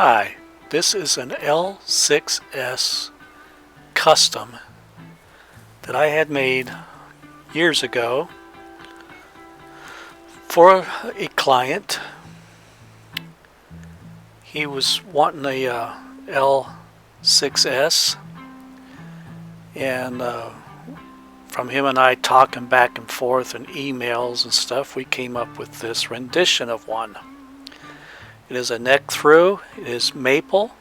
Hi, this is an L6S custom that I had made years ago for a client. He was wanting a L6S, and from him and I talking back and forth and emails and stuff, we came up with this rendition of one. It is a neck through. It is maple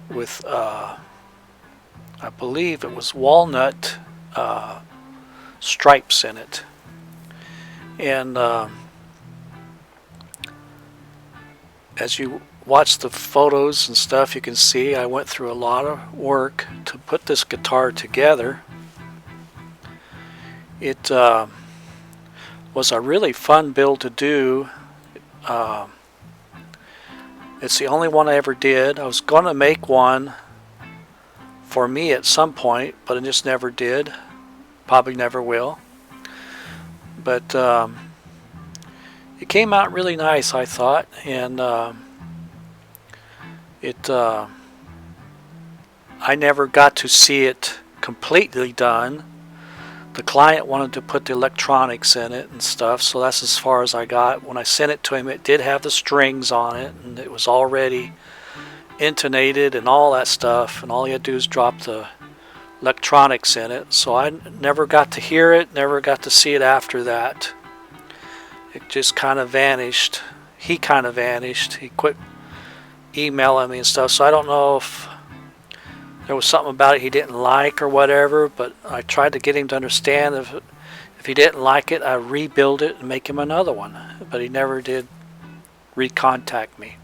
with, I believe it was walnut stripes in it. And as you watch the photos and stuff, you can see I went through a lot of work to put this guitar together. It was a really fun build to do. It's the only one I ever did. I was going to make one for me at some point, but I just never did. Probably never will. But it came out really nice, I thought, and I never got to see it completely done. The client wanted to put the electronics in it and stuff, so that's as far as I got. When I sent it to him, it did have the strings on it, and it was already intonated and all that stuff, and all he had to do is drop the electronics in it. So I never got to hear it, never got to see it after that. It just kind of vanished. He kind of vanished. He quit emailing me and stuff, so I don't know if there was something about it he didn't like or whatever, but I tried to get him to understand if he didn't like it, I'd rebuild it and make him another one. But he never did recontact me.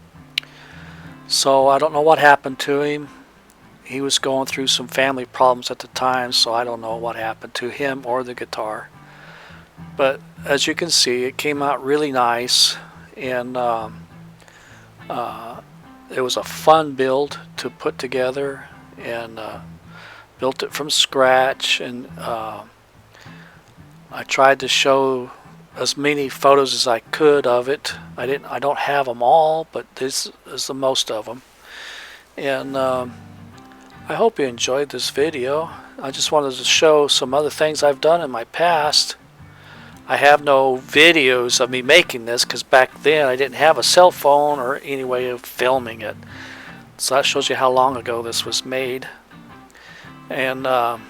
So I don't know what happened to him. He was going through some family problems at the time, so I don't know what happened to him or the guitar. But as you can see, it came out really nice, and it was a fun build to put together, and built it from scratch. And I tried to show as many photos as I could of it. I don't have them all, but this is the most of them. And I hope you enjoyed this video. I just wanted to show some other things I've done in my past. I have no videos of me making this because back then I didn't have a cell phone or any way of filming it. So that shows you how long ago this was made. And all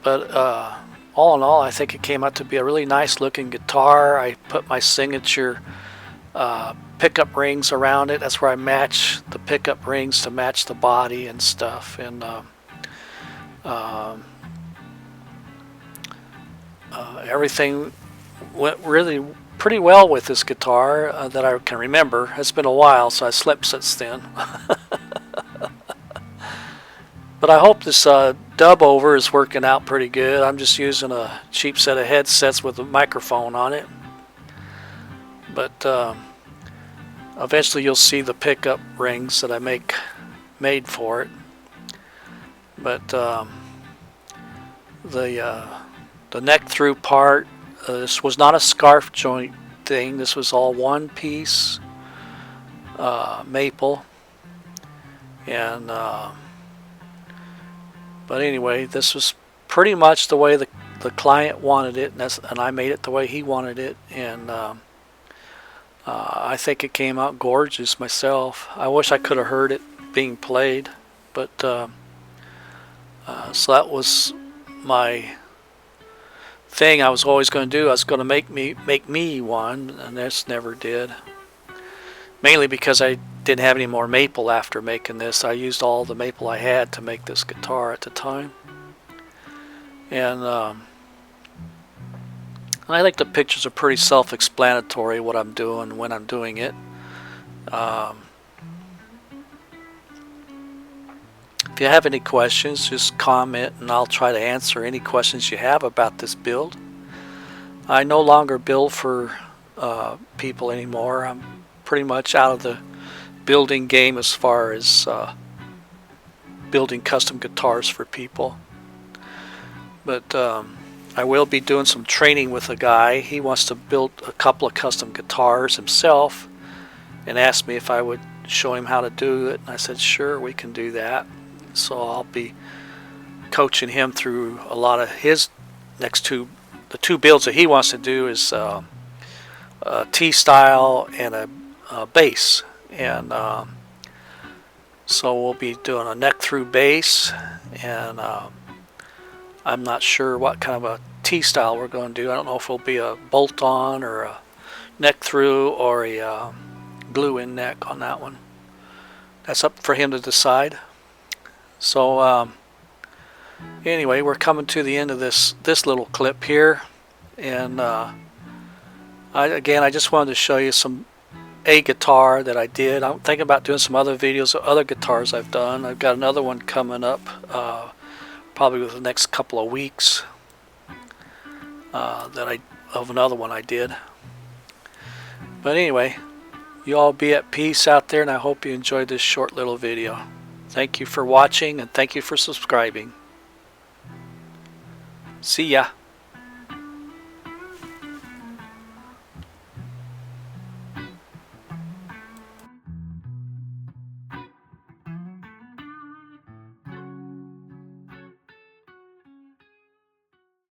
in all, I think it came out to be a really nice looking guitar. I put my signature pickup rings around it. That's where I match the pickup rings to match the body and stuff. And everything went really pretty well with this guitar that I can remember. It's been a while, so I slept since then. But I hope this dub over is working out pretty good. I'm just using a cheap set of headsets with a microphone on it. But eventually you'll see the pickup rings that I made for it. But the neck through part, this was not a scarf joint thing. This was all one piece maple. And but anyway, this was pretty much the way the client wanted it, and I made it the way he wanted it. And I think it came out gorgeous myself. I wish I could have heard it being played, but so that was my thing I was always going to do. I was going to make me one, and this never did. Mainly because I didn't have any more maple after making this. I used all the maple I had to make this guitar at the time. And I think the pictures are pretty self-explanatory what I'm doing when I'm doing it. If you have any questions, just comment and I'll try to answer any questions you have about this build. I no longer build for people anymore. I'm pretty much out of the building game as far as building custom guitars for people. But I will be doing some training with a guy. He wants to build a couple of custom guitars himself, and asked me if I would show him how to do it, and I said sure, we can do that. So I'll be coaching him through a lot of his the two builds that he wants to do is a T-style and a base, and so we'll be doing a neck through base, and I'm not sure what kind of a T-style we're going to do. I don't know if it'll be a bolt-on or a neck through or a glue-in neck on that one. That's up for him to decide. So anyway, we're coming to the end of this little clip here, and I just wanted to show you a guitar that I did. I'm thinking about doing some other videos of other guitars I've done. I've got another one coming up probably within the next couple of weeks of another one I did. But anyway, you all be at peace out there, and I hope you enjoyed this short little video. Thank you for watching, and thank you for subscribing. See ya.